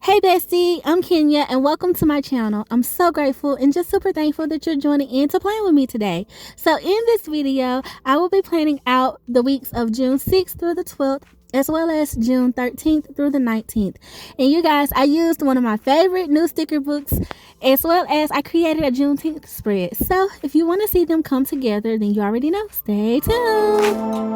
Hey Bestie, I'm Kenya and welcome to my channel. I'm so grateful and just super thankful that you're joining in to plan with me today. So in this video, I will be planning out the weeks of June 6th through the 12th as well as June 13th through the 19th. And you guys, I used one of my favorite new sticker books as well as I created a Juneteenth spread. So if you want to see them come together, then you already know. Stay tuned.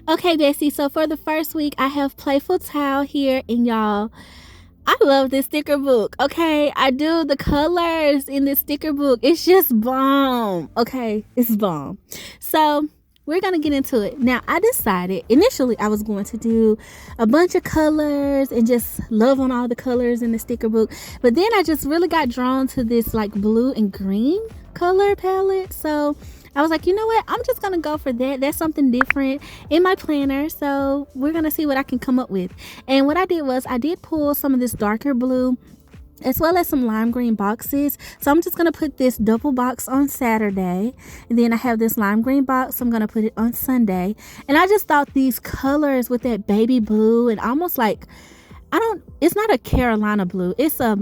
Okay, Bestie, so for the first week, I have Playful Tile here, and y'all, I love this sticker book, okay? I do the colors in this sticker book. It's just bomb, okay? It's bomb. So we're going to get into it. Now, I decided, initially, I was going to do a bunch of colors and just love on all the colors in the sticker book. But then I just really got drawn to this, like, blue and green color palette. So I was like, you know what? I'm just going to go for that. That's something different in my planner. So we're going to see what I can come up with. And what I did was I did pull some of this darker blue as well as some lime green boxes. So I'm just going to put this double box on Saturday. And then I have this lime green box. So I'm going to put it on Sunday. And I just thought these colors with that baby blue and almost like, it's not a Carolina blue. It's I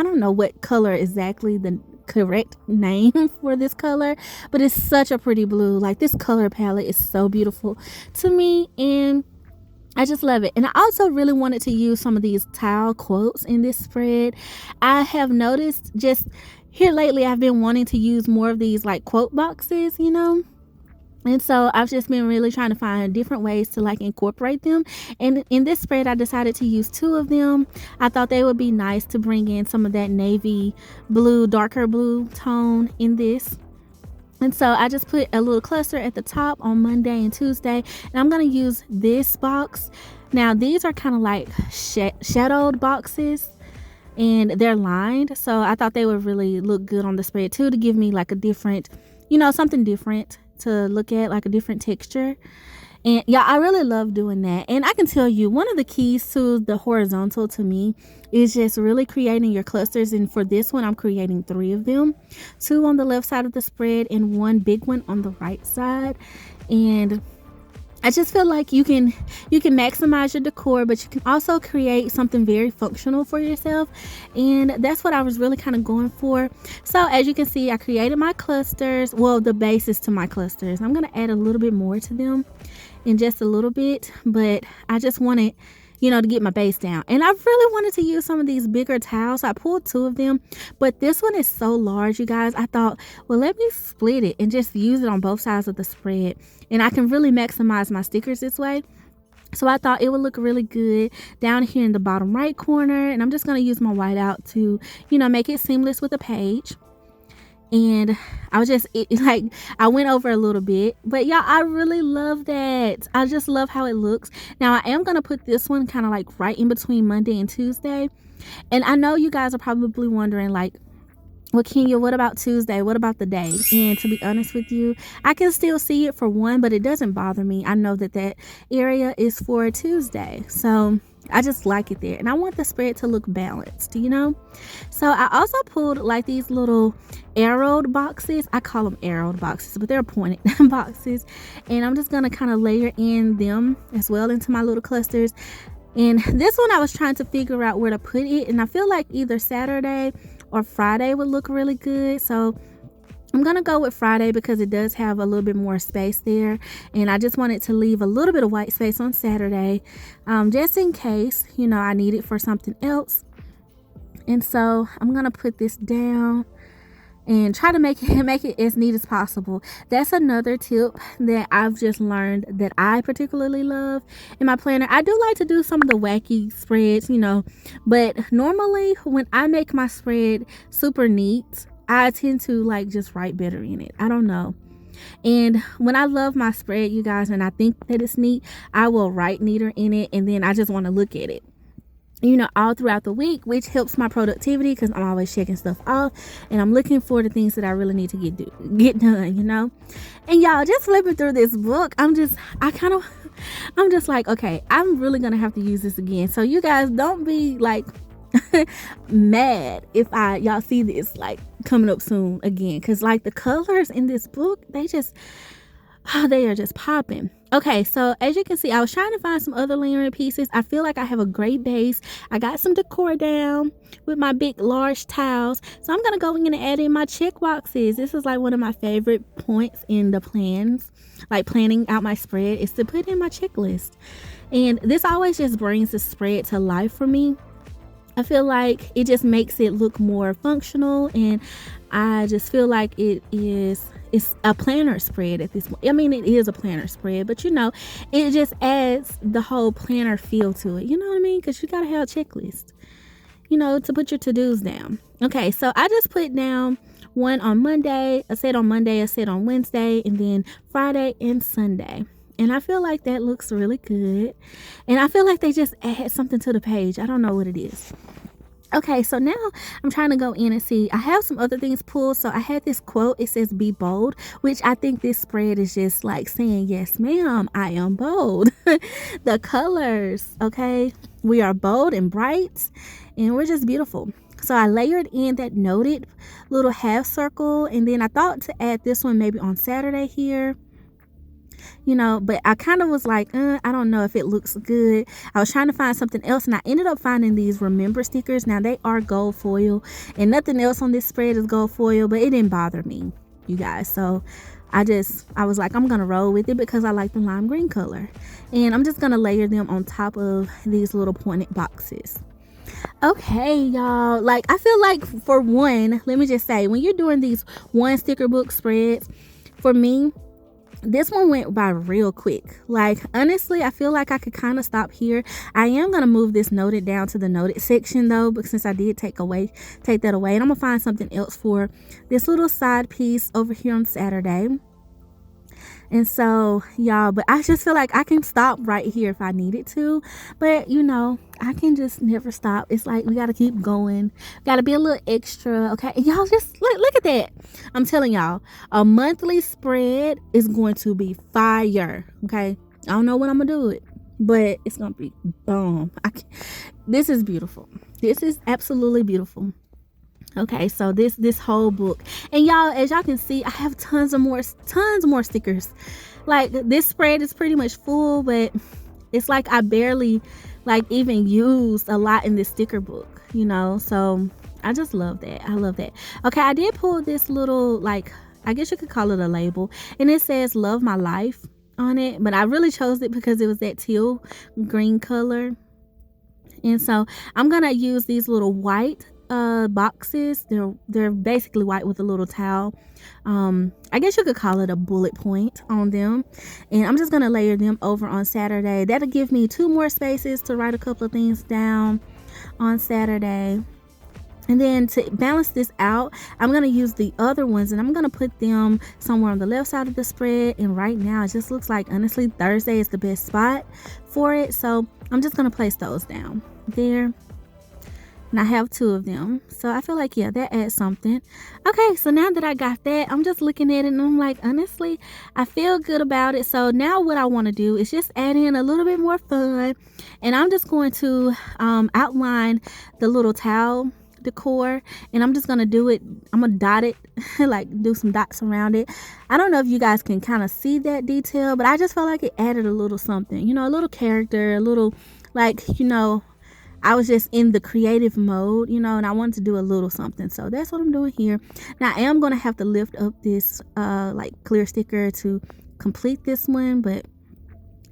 don't know what color exactly the correct name for this color, but it's such a pretty blue. Like, this color palette is so beautiful to me and I just love it. And I also really wanted to use some of these tile quotes in this spread. I have noticed just here lately I've been wanting to use more of these like quote boxes, you know. And so I've just been really trying to find different ways to like incorporate them. And in this spread, I decided to use 2 of them. I thought they would be nice to bring in some of that navy blue, darker blue tone in this. And so I just put a little cluster at the top on Monday and Tuesday. And I'm going to use this box. Now, these are kind of like shadowed boxes. And they're lined. So I thought they would really look good on the spread too, to give me like a different, you know, something different to look at, like a different texture. And yeah, I really love doing that. And I can tell you, one of the keys to the horizontal to me is just really creating your clusters. And for this one, I'm creating 3 of them, 2 on the left side of the spread and 1 big one on the right side. And I just feel like you can maximize your decor, but you can also create something very functional for yourself. And that's what I was really kind of going for. So as you can see, I created my clusters. Well, the basis to my clusters. I'm going to add a little bit more to them in just a little bit, but I just wanted, you know, to get my base down. And I really wanted to use some of these bigger tiles. So I pulled 2 of them, but this one is so large, you guys. I thought, well, let me split it and just use it on both sides of the spread. And I can really maximize my stickers this way. So I thought it would look really good down here in the bottom right corner. And I'm just going to use my whiteout to, you know, make it seamless with the page. And I was just I went over a little bit, but y'all, I really love that. I just love how it looks. Now I am going to put this one kind of like right in between Monday and Tuesday. And I know you guys are probably wondering like, well, Kenya, what about Tuesday? What about the day? And to be honest with you, I can still see it for one, but it doesn't bother me. I know that that area is for Tuesday. So I just like it there. And I want the spread to look balanced, you know? So I also pulled like these little arrowed boxes. I call them arrowed boxes, but they're pointed boxes. And I'm just going to kind of layer in them as well into my little clusters. And this one I was trying to figure out where to put it. And I feel like either Saturday or Friday would look really good. So I'm going to go with Friday because it does have a little bit more space there. And I just wanted to leave a little bit of white space on Saturday, just in case, you know, I need it for something else. And so I'm going to put this down and try to make it as neat as possible. That's another tip that I've just learned that I particularly love in my planner. I do like to do some of the wacky spreads, you know, but normally when I make my spread super neat, I tend to like just write better in it. I don't know. And when I love my spread, you guys, and I think that it's neat, I will write neater in it. And then I just want to look at it, you know, all throughout the week, which helps my productivity because I'm always checking stuff off and I'm looking for the things that I really need to get done, you know. And y'all, just flipping through this book, I'm just like, okay, I'm really gonna have to use this again. So you guys don't be like mad if y'all see this like coming up soon again, because like the colors in this book, they just Oh, they are just popping. Okay, so as you can see, I was trying to find some other layering pieces. I feel like I have a great base. I got some decor down with my big, large tiles. So I'm going to go in and add in my check boxes. This is like one of my favorite points in the plans, like planning out my spread, is to put in my checklist. And this always just brings the spread to life for me. I feel like it just makes it look more functional, and I just feel like it's a planner spread at this point. I mean, it is a planner spread, but it just adds the whole planner feel to it. You know what I mean? Because you got to have a checklist, to put your to-dos down. Okay, so I just put down one on Monday, a set on Monday, a set on Wednesday, and then Friday and Sunday. And I feel like that looks really good. And I feel like they just add something to the page. I don't know what it is. Okay, so now I'm trying to go in and see. I have some other things pulled. So I had this quote. It says, "Be bold," which I think this spread is just like saying, yes, ma'am, I am bold. The colors, okay? We are bold and bright, and we're just beautiful. So I layered in that noted little half circle. And then I thought to add this one maybe on Saturday here. But I kind of was like, I don't know if it looks good. I was trying to find something else, and I ended up finding these remember stickers. Now, they are gold foil, and nothing else on this spread is gold foil, but it didn't bother me, you guys. So I was like, I'm gonna roll with it because I like the lime green color, and I'm just gonna layer them on top of these little pointed boxes. Okay, y'all, like, I feel like, for one, let me just say, when you're doing these one sticker book spreads, for me, this one went by real quick. Like, honestly, I feel like I could kind of stop here. I am going to move this noted down to the noted section, though, but since I did take that away, and I'm going to find something else for this little side piece over here on Saturday. And so, y'all, but I just feel like I can stop right here if I needed to. But, I can just never stop. It's like we got to keep going. Got to be a little extra, okay? And y'all, just look at that. I'm telling y'all, a monthly spread is going to be fire, okay? I don't know when I'm going to do it, but it's going to be boom. This is beautiful. This is absolutely beautiful. Okay, so this whole book, and y'all, as y'all can see, I have tons more stickers. Like, this spread is pretty much full, but it's like I barely even used a lot in this sticker book, so I just love that. I love that. Okay, I did pull this little, I guess you could call it a label, and it says "Love My Life" on it, but I really chose it because it was that teal green color. And so I'm gonna use these little white boxes. They're basically white with a little towel. I guess you could call it a bullet point on them, and I'm just gonna layer them over on Saturday. That'll give me 2 more spaces to write a couple of things down on Saturday. And then to balance this out, I'm going to use the other ones, and I'm going to put them somewhere on the left side of the spread. And right now it just looks like, honestly, Thursday is the best spot for it. So I'm just going to place those down there. And I have 2 of them. So I feel like, yeah, that adds something. Okay, so now that I got that, I'm just looking at it and I'm like, honestly, I feel good about it. So now what I want to do is just add in a little bit more fun. And I'm just going to outline the little towel decor, and I'm just gonna do it. I'm gonna dot it, like do some dots around it. I don't know if you guys can kind of see that detail, but I just felt like it added a little something, a little character, a little, I was just in the creative mode, and I wanted to do a little something. So that's what I'm doing here. Now I am gonna have to lift up this clear sticker to complete this one, but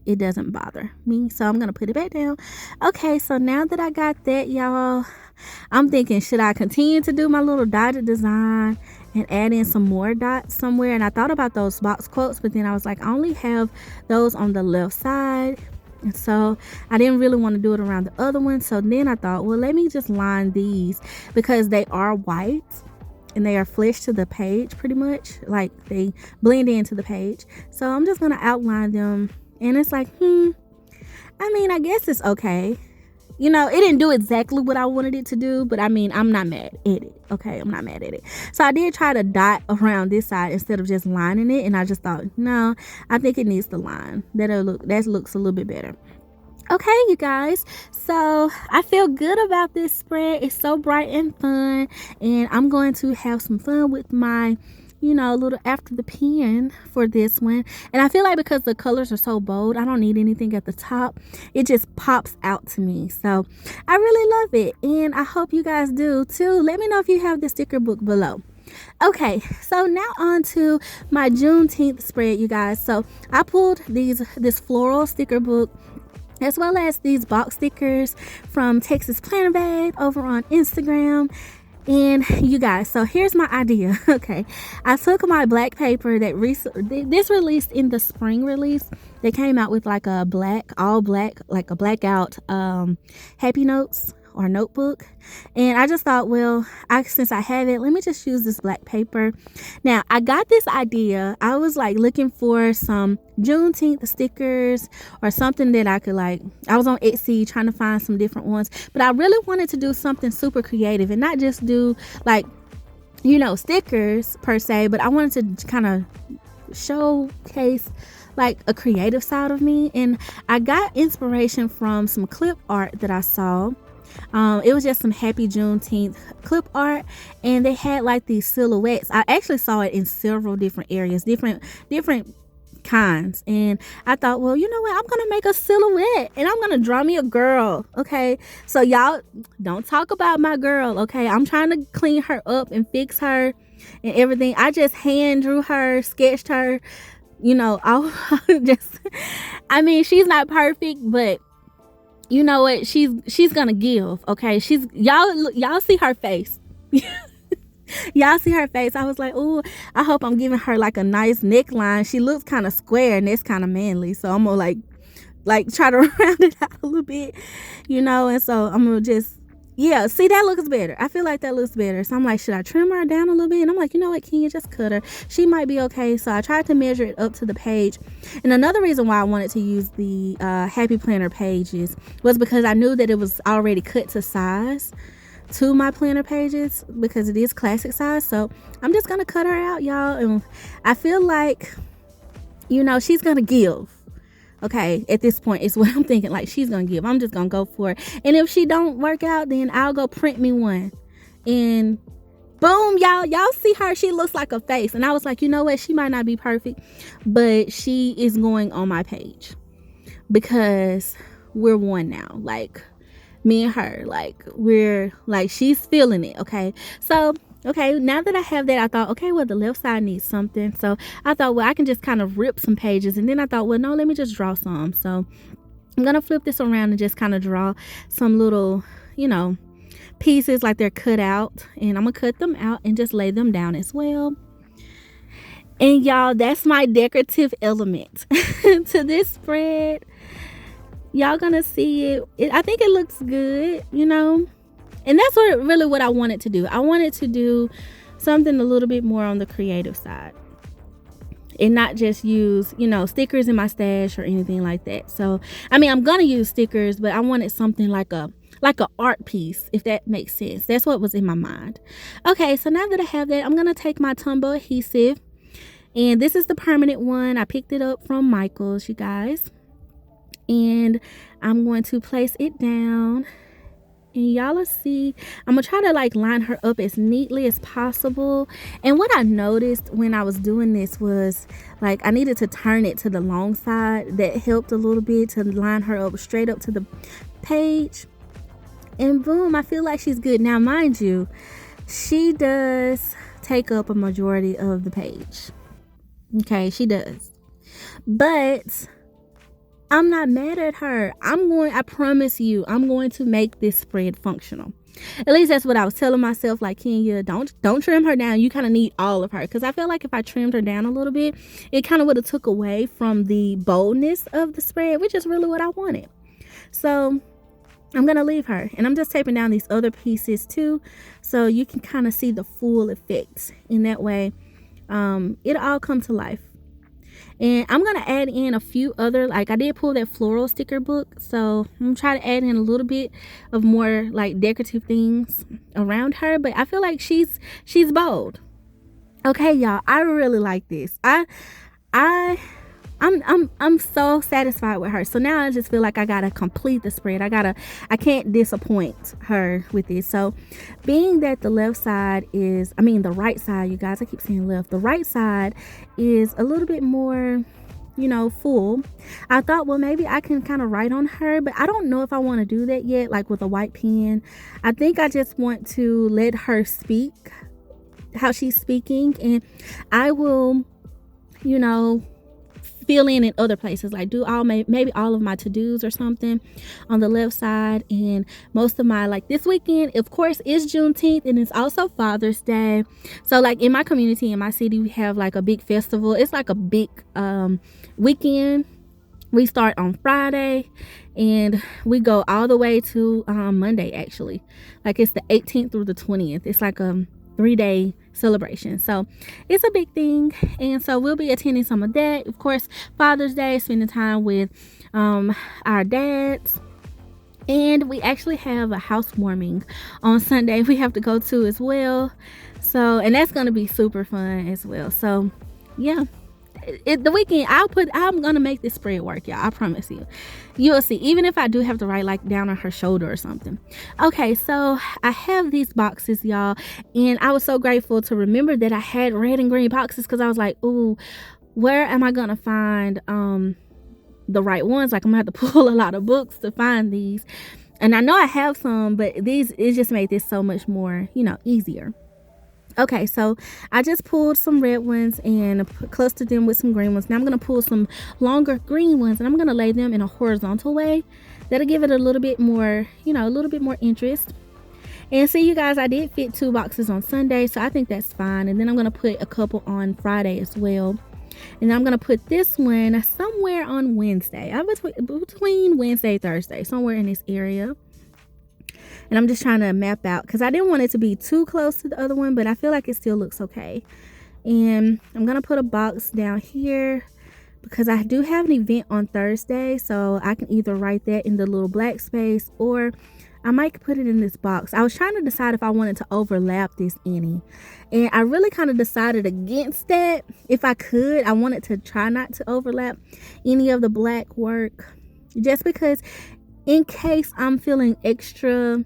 it doesn't bother me, so I'm gonna put it back down. Okay, so now that I got that, y'all, I'm thinking, should I continue to do my little dotted design and add in some more dots somewhere? And I thought about those box quotes, but then I was like, I only have those on the left side, and so I didn't really want to do it around the other one. So then I thought, well, let me just line these, because they are white and they are flesh to the page, pretty much, like they blend into the page. So I'm just gonna outline them. And it's like, I guess it's okay. It didn't do exactly what I wanted it to do, but I'm not mad at it. Okay, I'm not mad at it. So I did try to dot around this side instead of just lining it. And I just thought, no, I think it needs to line. That looks a little bit better. Okay, you guys, so I feel good about this spread. It's so bright and fun, and I'm going to have some fun with my a little after the pen for this one. And I feel like because the colors are so bold, I don't need anything at the top. It just pops out to me. So I really love it. And I hope you guys do too. Let me know if you have the sticker book below. Okay, so now on to my Juneteenth spread, you guys. So I pulled this floral sticker book as well as these box stickers from Texas Planner Babe over on Instagram. And you guys, so here's my idea. Okay, I took my black paper that this released in the spring release. They came out with like a all black, like a blackout happy notes or notebook, and I just thought, well, since I have it, let me just use this black paper. Now I got this idea. I was like looking for some Juneteenth stickers or something that I could I was on Etsy trying to find some different ones, but I really wanted to do something super creative and not just do stickers per se, but I wanted to kind of showcase like a creative side of me. And I got inspiration from some clip art that I saw. It was just some happy Juneteenth clip art, and they had like these silhouettes. I actually saw it in several different areas, different kinds, and I thought, well, you know what, I'm gonna make a silhouette and I'm gonna draw me a girl. Okay, so y'all don't talk about my girl. Okay, I'm trying to clean her up and fix her and everything. I just hand drew her, sketched her, I mean, she's not perfect, but you know what? She's gonna give. Okay, y'all see her face. Y'all see her face. I was like, oh, I hope I'm giving her like a nice neckline. She looks kind of square and that's kind of manly, so I'm gonna like try to round it out a little bit, and so I'm gonna just, yeah, see, that looks better. I feel like that looks better. So I'm like, should I trim her down a little bit? And I'm like, you know what, can you just cut her? She might be okay. So I tried to measure it up to the page. And another reason why I wanted to use the Happy Planner pages was because I knew that it was already cut to size to my planner pages, because it is classic size. So I'm just gonna cut her out, y'all. And I feel like, she's gonna give. Okay, at this point, it's what I'm thinking. Like, she's gonna give. I'm just gonna go for it. And if she don't work out, then I'll go print me one. And boom, y'all see her. She looks like a face. And I was like, you know what? She might not be perfect, but she is going on my page because we're one now. Like, me and her, she's feeling it. Okay, so okay, now that I have that, I thought, okay, well, the left side needs something. So I thought, well, I can just kind of rip some pages. And then I thought, well, no, let me just draw some. So I'm going to flip this around and just kind of draw some little, pieces like they're cut out. And I'm going to cut them out and just lay them down as well. And y'all, that's my decorative element to this spread. Y'all going to see it. I think it looks good, And that's really what I wanted to do. I wanted to do something a little bit more on the creative side and not just use, stickers in my stash or anything like that. So, I mean, I'm going to use stickers, but I wanted something like a art piece, if that makes sense. That's what was in my mind. Okay, so now that I have that, I'm going to take my Tumbo adhesive, and this is the permanent one. I picked it up from Michael's, you guys. And I'm going to place it down. And y'all will see, I'm gonna try to line her up as neatly as possible. And what I noticed when I was doing this was I needed to turn it to the long side. That helped a little bit to line her up straight up to the page. And boom, I feel like she's good. Now, mind you, she does take up a majority of the page. Okay, she does. But I'm not mad at her. I promise you, I'm going to make this spread functional. At least that's what I was telling myself. Like, Kenya, don't trim her down. You kind of need all of her. Because I feel like if I trimmed her down a little bit, it kind of would have took away from the boldness of the spread, which is really what I wanted. So I'm going to leave her. And I'm just taping down these other pieces too, so you can kind of see the full effects. In that way, it'll all come to life. And I'm going to add in a few other, I did pull that floral sticker book. So I'm going to try to add in a little bit of more decorative things around her. But I feel like she's bold. Okay, y'all, I really like this. I'm I'm so satisfied with her. So now I just feel like I gotta complete the spread. I can't disappoint her with this. So being that the left side is, I mean the right side, you guys, I keep saying left. The right side is a little bit more, full. I thought, well, maybe I can kind of write on her, but I don't know if I want to do that yet, like with a white pen. I think I just want to let her speak how she's speaking, and I will, fill in other places, like do maybe all of my to-dos or something on the left side. And most of my, like this weekend, of course, is Juneteenth, and it's also Father's Day. So like in my community, in my city, we have like a big festival. It's like a big weekend. We start on Friday and we go all the way to Monday, actually. Like it's the 18th through the 20th. It's like a 3-day celebration. So it's a big thing. And so we'll be attending some of that. Of course, Father's Day, spending time with our dads. And we actually have a housewarming on Sunday we have to go to as well. So, and that's going to be super fun as well. So yeah. The weekend I'm gonna make this spread work, y'all. I promise you. You'll see, even if I do have to write like down on her shoulder or something. Okay, so I have these boxes, y'all, and I was so grateful to remember that I had red and green boxes, because I was like, ooh, where am I gonna find the right ones? Like I'm gonna have to pull a lot of books to find these, and I know I have some, but it just made this so much more, easier. Okay, so I just pulled some red ones and clustered them with some green ones. Now I'm going to pull some longer green ones, and I'm going to lay them in a horizontal way. That'll give it a little bit more, a little bit more interest. And see, you guys, I did fit 2 boxes on Sunday, so I think that's fine. And then I'm going to put a couple on Friday as well. And I'm going to put this one somewhere on Wednesday. I'm between Wednesday and Thursday, somewhere in this area. And I'm just trying to map out, because I didn't want it to be too close to the other one, but I feel like it still looks okay. And I'm going to put a box down here, because I do have an event on Thursday. So I can either write that in the little black space, or I might put it in this box. I was trying to decide if I wanted to overlap this any. And I really kind of decided against that. If I could, I wanted to try not to overlap any of the black work, just because in case I'm feeling extra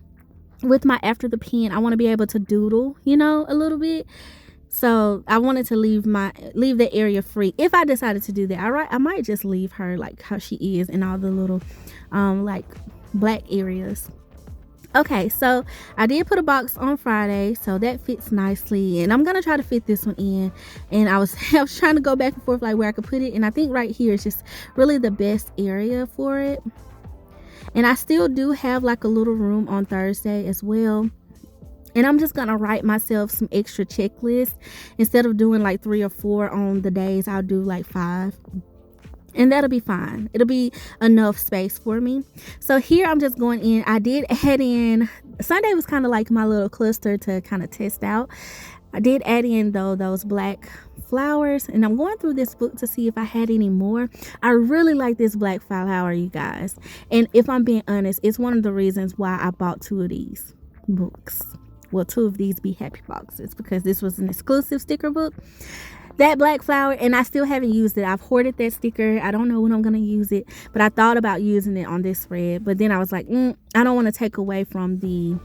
with my after the pen, I want to be able to doodle, a little bit. So I wanted to leave that area free. If I decided to do that, I might just leave her like how she is in all the little like black areas. Okay, so I did put a box on Friday, so that fits nicely, and I'm gonna try to fit this one in. And I was trying to go back and forth like where I could put it, and I think right here is just really the best area for it. And I still do have like a little room on Thursday as well. And I'm just going to write myself some extra checklists. Instead of doing like 3 or 4 on the days, I'll do like 5. And that'll be fine. It'll be enough space for me. So here I'm just going in. I did add in, Sunday was kind of like my little cluster to kind of test out. I did add in though those black flowers, and I'm going through this book to see if I had any more. I really like this black flower, you guys, and if I'm being honest, it's one of the reasons why I bought 2 of these books. Well, 2 of these Be Happy boxes, because this was an exclusive sticker book, that black flower, and I still haven't used it. I've hoarded that sticker. I don't know when I'm going to use it, but I thought about using it on this spread, but then I was like, I don't want to take away from the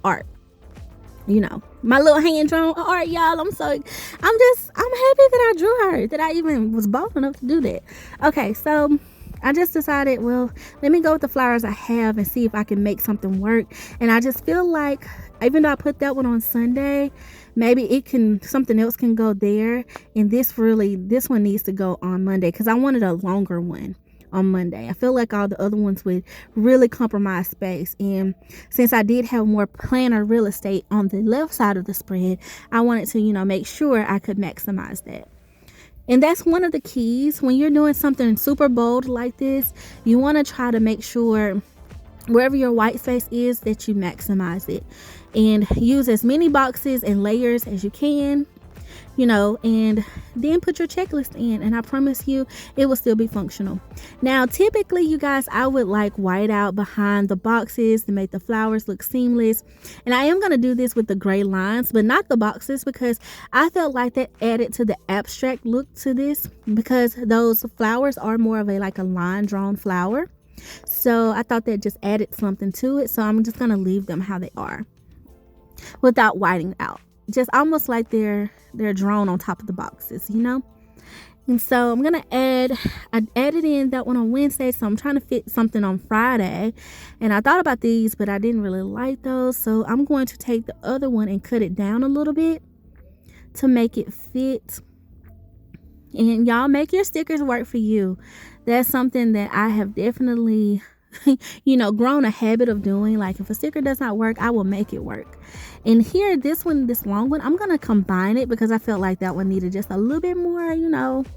art. My little hand drawn art, y'all. I'm happy that I drew her, that I even was bold enough to do that. Okay, so I just decided, well, let me go with the flowers I have and see if I can make something work. And I just feel like, even though I put that one on Sunday, maybe something else can go there. And this one needs to go on Monday, because I wanted a longer one on Monday. I feel like all the other ones would really compromise space, and since I did have more planner real estate on the left side of the spread, I wanted to make sure I could maximize that. And that's one of the keys when you're doing something super bold like this. You want to try to make sure wherever your white space is that you maximize it, and use as many boxes and layers as you can. and then put your checklist in, and I promise you it will still be functional. Now, typically, you guys, I would like white out behind the boxes to make the flowers look seamless, and I am going to do this with the gray lines, but not the boxes, because I felt like that added to the abstract look to this, because those flowers are more of a line drawn flower. So I thought that just added something to it, so I'm just going to leave them how they are without whiting out, just almost like they're drawn on top of the boxes. And so I'm gonna I added in that one on Wednesday, so I'm trying to fit something on Friday, and I thought about these, but I didn't really like those, so I'm going to take the other one and cut it down a little bit to make it fit. And y'all, make your stickers work for you. That's something that I have definitely grown a habit of doing. Like, if a sticker does not work, I will make it work. And here, this long one, I'm going to combine it because I felt like that one needed just a little bit more,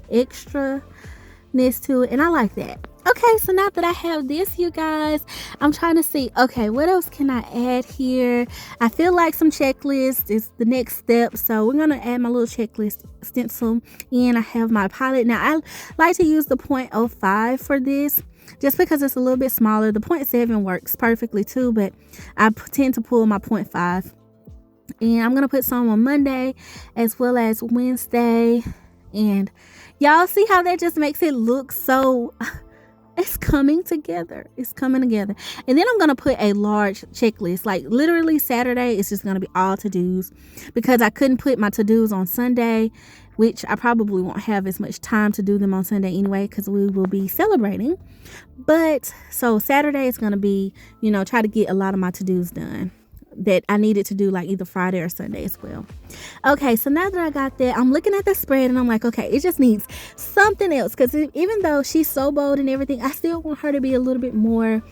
extra-ness to it. And I like that. Okay, so now that I have this, you guys, I'm trying to see, okay, what else can I add here? I feel like some checklist is the next step. So we're going to add my little checklist stencil in. I have my pilot. Now, I like to use the 0.05 for this, just because it's a little bit smaller. The 0.7 works perfectly too, but I tend to pull my 0.5. And I'm going to put some on Monday as well as Wednesday. And y'all see how that just makes it look so... It's coming together. It's coming together. And then I'm going to put a large checklist. Like, literally Saturday, it's just going to be all to-dos, because I couldn't put my to-dos on Sunday, which I probably won't have as much time to do them on Sunday anyway, because we will be celebrating. But so Saturday is going to be, try to get a lot of my to-dos done that I needed to do, like either Friday or Sunday as well. Okay, so now that I got that, I'm looking at the spread and I'm like, okay, it just needs something else, because even though she's so bold and everything, I still want her to be a little bit more,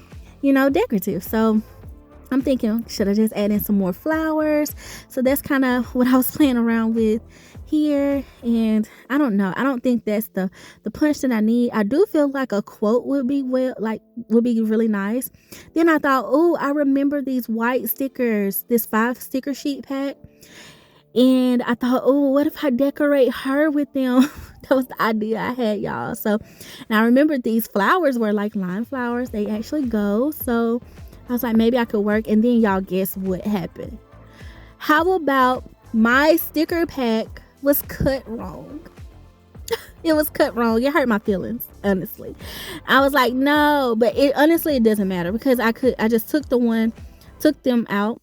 decorative. So I'm thinking, should I just add in some more flowers? So that's kind of what I was playing around with here. And I don't know, I don't think that's the punch that I need. I do feel like a quote would be really nice. Then I thought, oh, I remember these white stickers, this 5 sticker sheet pack, and I thought, oh, what if I decorate her with them? That was the idea I had, y'all. So now I remember these flowers were like lime flowers. They actually go. So I was like, maybe I could work. And then y'all, guess what happened? How about my sticker pack was cut wrong? It was cut wrong. It hurt my feelings, honestly. I was like, no, but it doesn't matter, because I just took them out.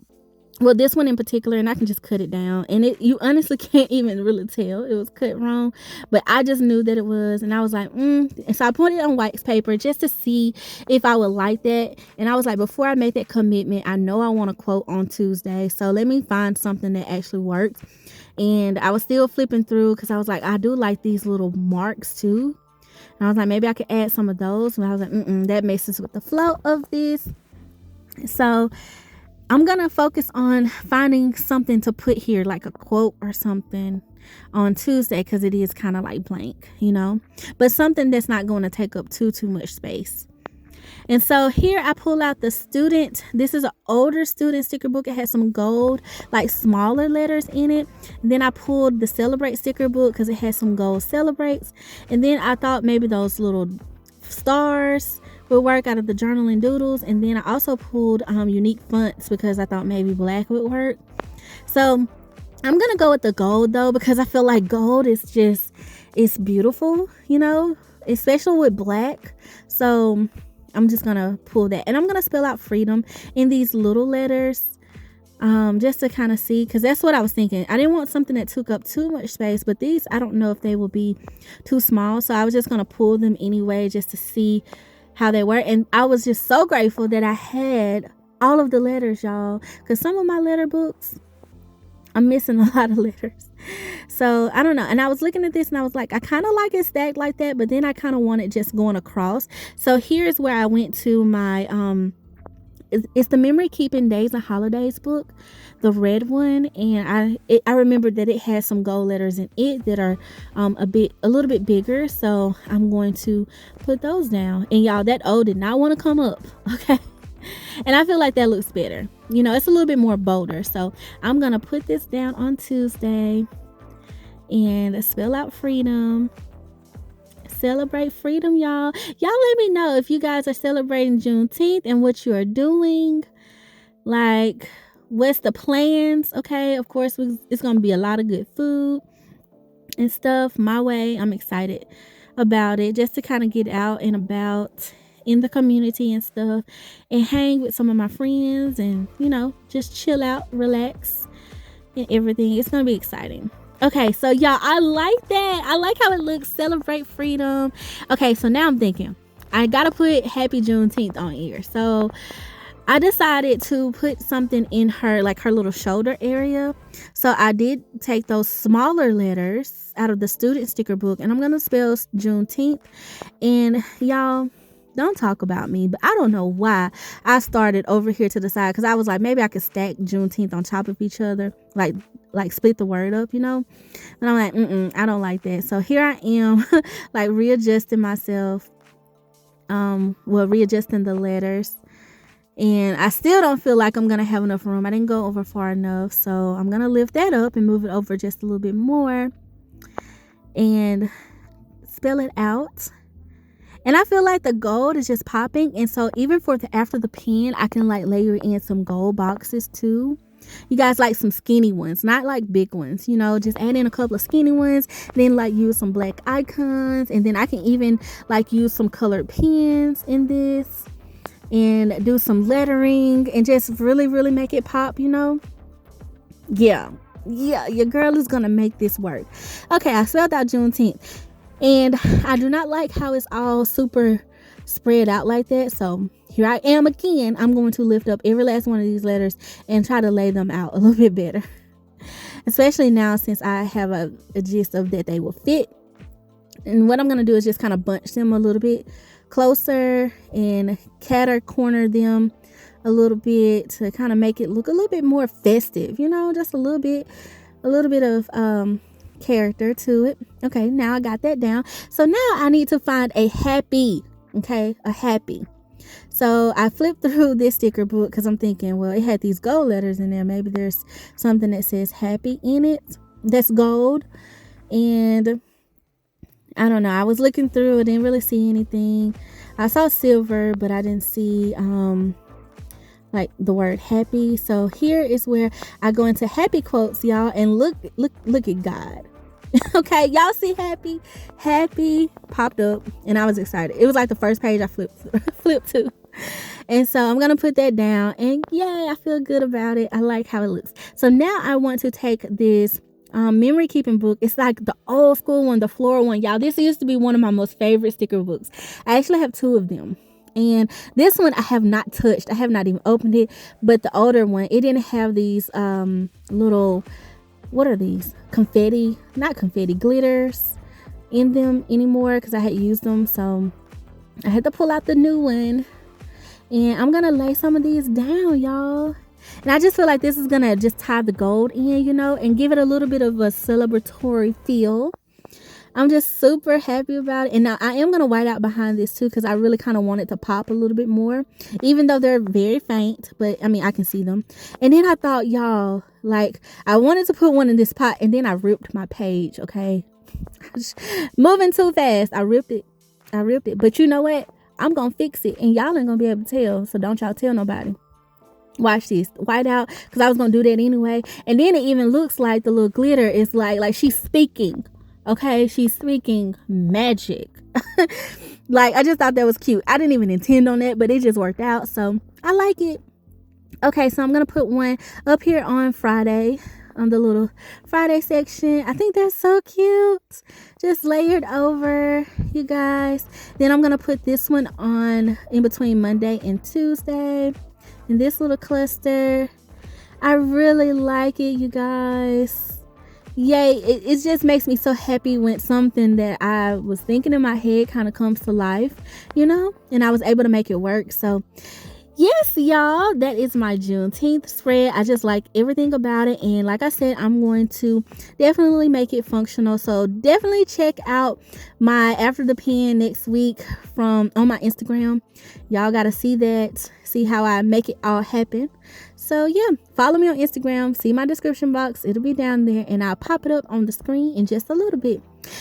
Well, this one in particular, and I can just cut it down, and you honestly can't even really tell it was cut wrong, but I just knew that it was, and I was like, and so I put it on wax paper just to see if I would like that. And I was like, before I make that commitment, I know I want a quote on Tuesday, so let me find something that actually works. And I was still flipping through, because I was like, I do like these little marks too, and I was like, maybe I could add some of those, and I was like, that messes with the flow of this. So I'm going to focus on finding something to put here, like a quote or something on Tuesday, because it is kind of like blank, but something that's not going to take up too much space. And so here I pull out the student. This is an older student sticker book. It has some gold, like smaller letters in it. And then I pulled the Celebrate sticker book because it has some gold celebrates. And then I thought maybe those little stars would work out of the journaling doodles. And then I also pulled unique fonts because I thought maybe black would work. So I'm gonna go with the gold though, because I feel like gold is just, it's beautiful, especially with black. So I'm just gonna pull that, and I'm gonna spell out freedom in these little letters, just to kind of see, because that's what I was thinking. I didn't want something that took up too much space, but these, I don't know if they will be too small, so I was just gonna pull them anyway just to see how they were. And I was just so grateful that I had all of the letters, y'all, because some of my letter books, I'm missing a lot of letters. So I don't know. And I was looking at this and I was like, I kind of like it stacked like that, but then I kind of want it just going across. So here's where I went to my, it's the Memory Keeping Days and Holidays book, the red one. And I remembered that it has some gold letters in it that are a little bit bigger. So I'm going to put those down. And y'all, that O did not want to come up. Okay. And I feel like that looks better. It's a little bit more bolder. So I'm going to put this down on Tuesday. and spell out freedom. Celebrate freedom, y'all. Y'all let me know if you guys are celebrating Juneteenth and what you are doing. Like, what's the plans? Okay, of course, it's going to be a lot of good food and stuff my way. I'm excited about it, just to kind of get out and about in the community and stuff and hang with some of my friends and, just chill out, relax and everything. It's going to be exciting. Okay, so y'all, I like that. I like how it looks. Celebrate freedom. Okay, so now I'm thinking I got to put Happy Juneteenth on here. So I decided to put something in her, like her little shoulder area. So I did take those smaller letters out of the student sticker book, and I'm going to spell Juneteenth. And y'all, don't talk about me, but I don't know why I started over here to the side, because I was like, maybe I could stack Juneteenth on top of each other, like split the word up, And I'm like, I don't like that. So here I am, like readjusting myself, readjusting the letters. And I still don't feel like I'm going to have enough room. I didn't go over far enough. So I'm going to lift that up and move it over just a little bit more and spell it out. And I feel like the gold is just popping. And so even after the pen, I can like layer in some gold boxes too. You guys, like some skinny ones, not like big ones, just add in a couple of skinny ones, then like use some black icons. And then I can even like use some colored pens in this and do some lettering and just really, really make it pop, Yeah, your girl is gonna make this work. Okay, I spelled out Juneteenth, and I do not like how it's all super spread out like that. So here I am again. I'm going to lift up every last one of these letters and try to lay them out a little bit better, especially now since I have a gist of that they will fit. And what I'm going to do is just kind of bunch them a little bit closer and corner them a little bit to kind of make it look a little bit more festive, just a little bit of character to it. Okay, now I got that down. So now I need to find a happy. Okay, a happy. So I flipped through this sticker book because I'm thinking, well, it had these gold letters in there. Maybe there's something that says happy in it that's gold. And I don't know. I was looking through. I didn't really see anything. I saw silver, but I didn't see like the word happy. So here is where I go into happy quotes, y'all, and look at God. Okay, y'all see happy popped up, and I was excited. It was like the first page I flipped to. And so I'm gonna put that down, and yay, I feel good about it. I like how it looks. So now I want to take this memory keeping book. It's like the old school one, the floral one, y'all. This used to be one of my most favorite sticker books. I actually have 2 of them, and this one I have not touched. I have not even opened it. But the older one, it didn't have these little, what are these, glitters in them anymore, because I had used them. So I had to pull out the new one, and I'm gonna lay some of these down, y'all. And I just feel like this is gonna just tie the gold in, and give it a little bit of a celebratory feel. I'm just super happy about it. And now I am gonna white out behind this too, because I really kind of want it to pop a little bit more, even though they're very faint. But I mean, I can see them. And then I thought, y'all, like, I wanted to put one in this pot, and then I ripped my page. Okay, moving too fast. I ripped it. But you know what? I'm gonna fix it, and y'all ain't gonna be able to tell. So don't y'all tell nobody. Watch this, white out, because I was gonna do that anyway. And then it even looks like the little glitter is like she's speaking. Okay, she's speaking magic. Like, I just thought that was cute. I didn't even intend on that, but it just worked out, so I like it. Okay, so I'm gonna put one up here on Friday, on the little Friday section. I think that's so cute, just layered over, you guys. Then I'm gonna put this one on in between Monday and Tuesday in this little cluster. I really like it, you guys. Yay, it just makes me so happy when something that I was thinking in my head kind of comes to life, and I was able to make it work. So yes, y'all, that is my Juneteenth spread. I just like everything about it. And like I said, I'm going to definitely make it functional. So definitely check out my After the Pen next week from on my Instagram. Y'all got to see that, see how I make it all happen. So yeah, follow me on Instagram. See my description box. It'll be down there and I'll pop it up on the screen in just a little bit.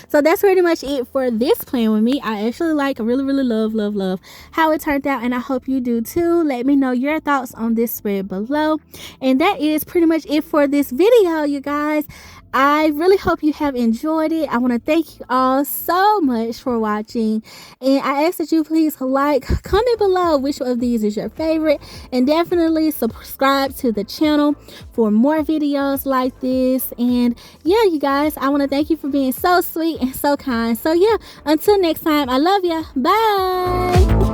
So that's pretty much it for this plan with me. I actually really love how it turned out, and I hope you do too. Let me know your thoughts on this spread below. And that is pretty much it for this video, you guys. I really hope you have enjoyed it. I want to thank you all so much for watching, and I ask that you please comment below which of these is your favorite, and definitely subscribe to the channel for more videos like this. And yeah, you guys, I want to thank you for being so sweet and so kind. So yeah, until next time, I love ya. Bye.